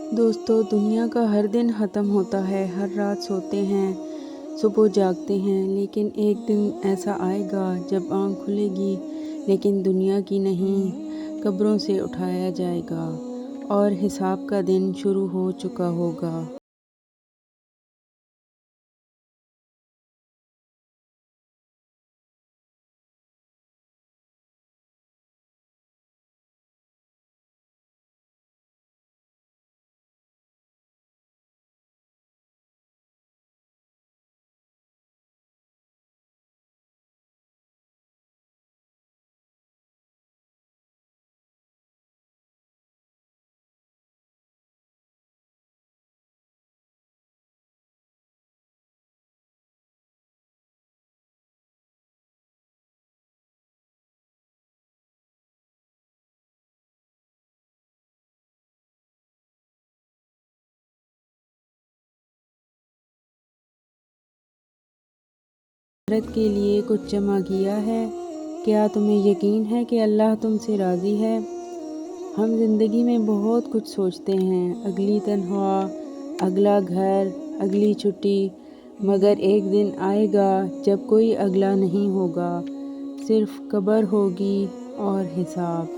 दोस्तों, दुनिया का हर दिन ख़त्म होता है। हर रात सोते हैं, सुबह जागते हैं, लेकिन एक दिन ऐसा आएगा जब आँख खुलेगी लेकिन दुनिया की नहीं, कब्रों से उठाया जाएगा और हिसाब का दिन शुरू हो चुका होगा। आखिरत के लिए कुछ जमा किया है? क्या तुम्हें यकीन है कि अल्लाह तुमसे राज़ी है? हम ज़िंदगी में बहुत कुछ सोचते हैं, अगली तनख्वाह, अगला घर, अगली छुट्टी, मगर एक दिन आएगा जब कोई अगला नहीं होगा, सिर्फ कब्र होगी और हिसाब।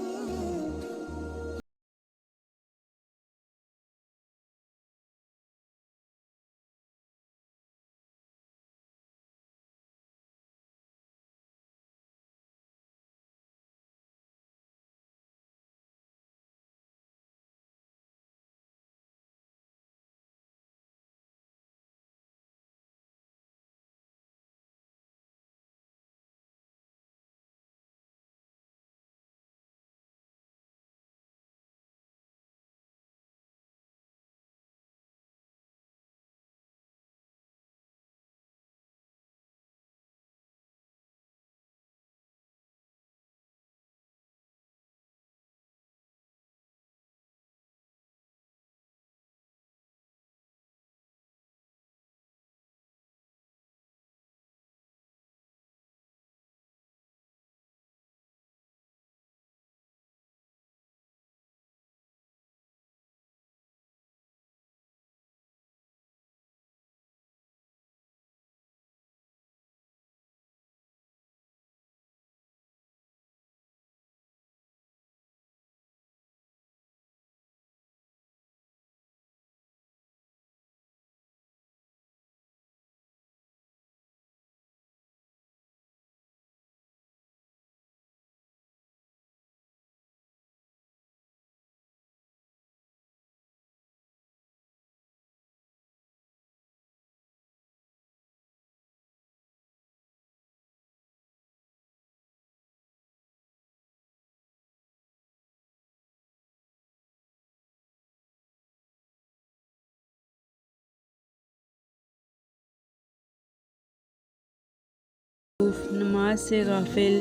नमाज से गाफिल।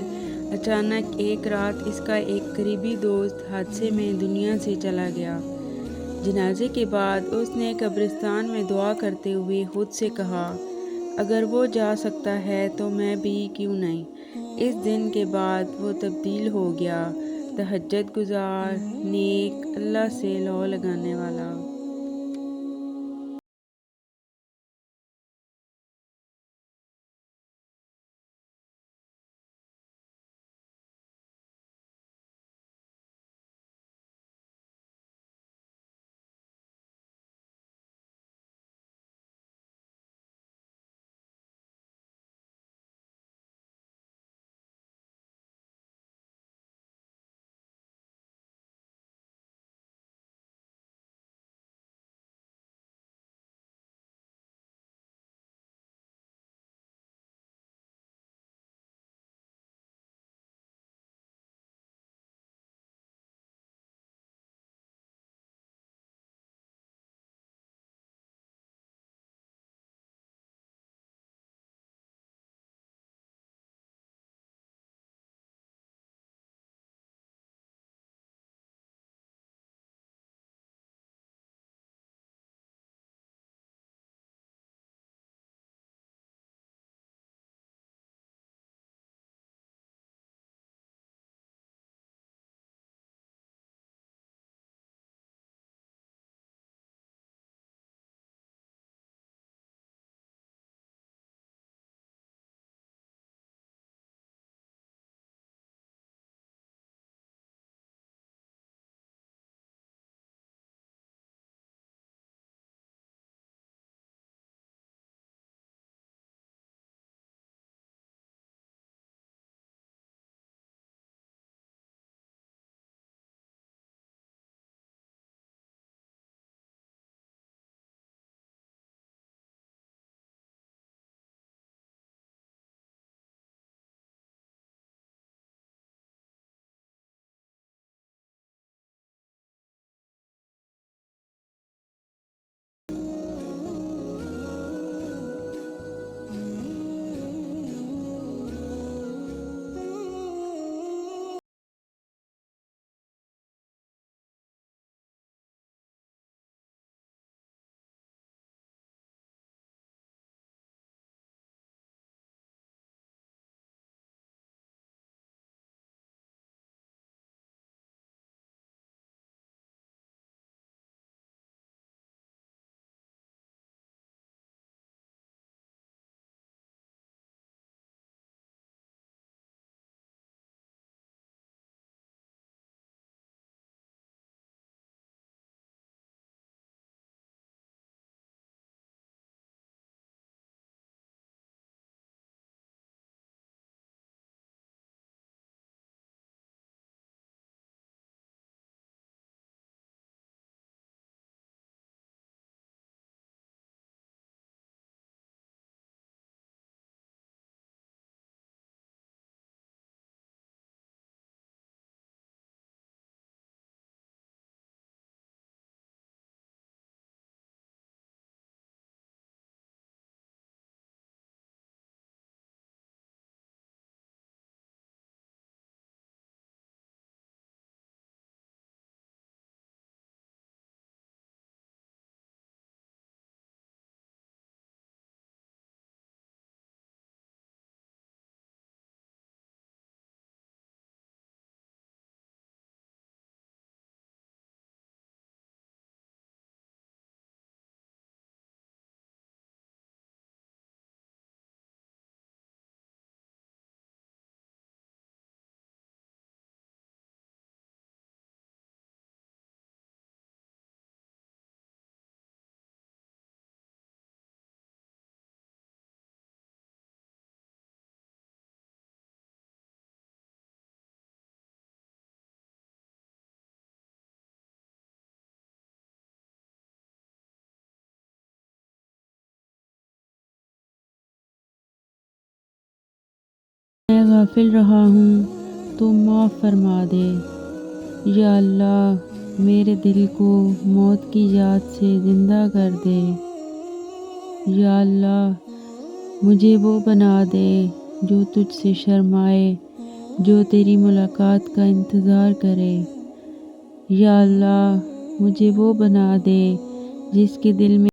अचानक एक रात इसका एक करीबी दोस्त हादसे में दुनिया से चला गया। जनाजे के बाद उसने कब्रिस्तान में दुआ करते हुए खुद से कहा, अगर वो जा सकता है तो मैं भी क्यों नहीं। इस दिन के बाद वो तब्दील हो गया, तहज्जुद गुजार, नेक, अल्लाह से लौ लगाने वाला। मैं गाफिल रहा हूँ तो माफ़ फरमा दे। या अल्लाह मेरे दिल को मौत की याद से ज़िंदा कर दे। या अल्लाह मुझे वो बना दे जो तुझसे शर्माए, जो तेरी मुलाकात का इंतज़ार करे। या अल्लाह मुझे वो बना दे जिसके दिल में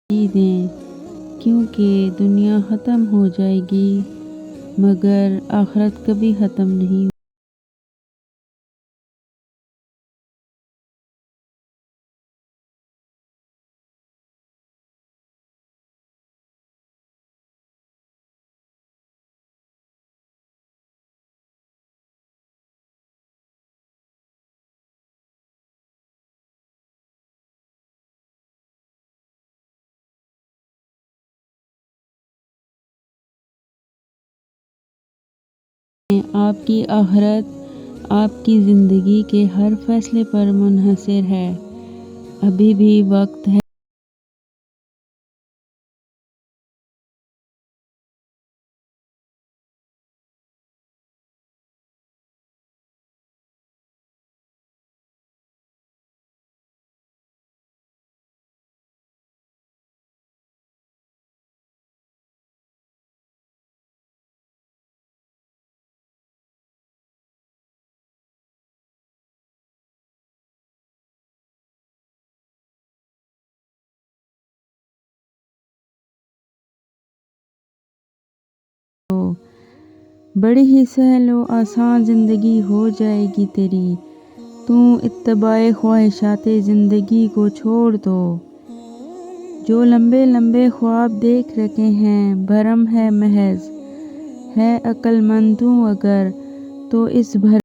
जी दें, क्योंकि दुनिया ख़त्म हो जाएगी मगर आखिरत कभी ख़त्म नहीं। आपकी आखिरत आपकी ज़िंदगी के हर फैसले पर मुनहसर है। अभी भी वक्त है। बड़ी ही सहल व आसान ज़िंदगी हो जाएगी तेरी। तू इत्तबाए ख्वाहिशाते ज़िंदगी को छोड़ दो। जो लंबे लंबे ख्वाब देख रखे हैं भरम है महज। है अक्लमंद तू अगर तो इस भर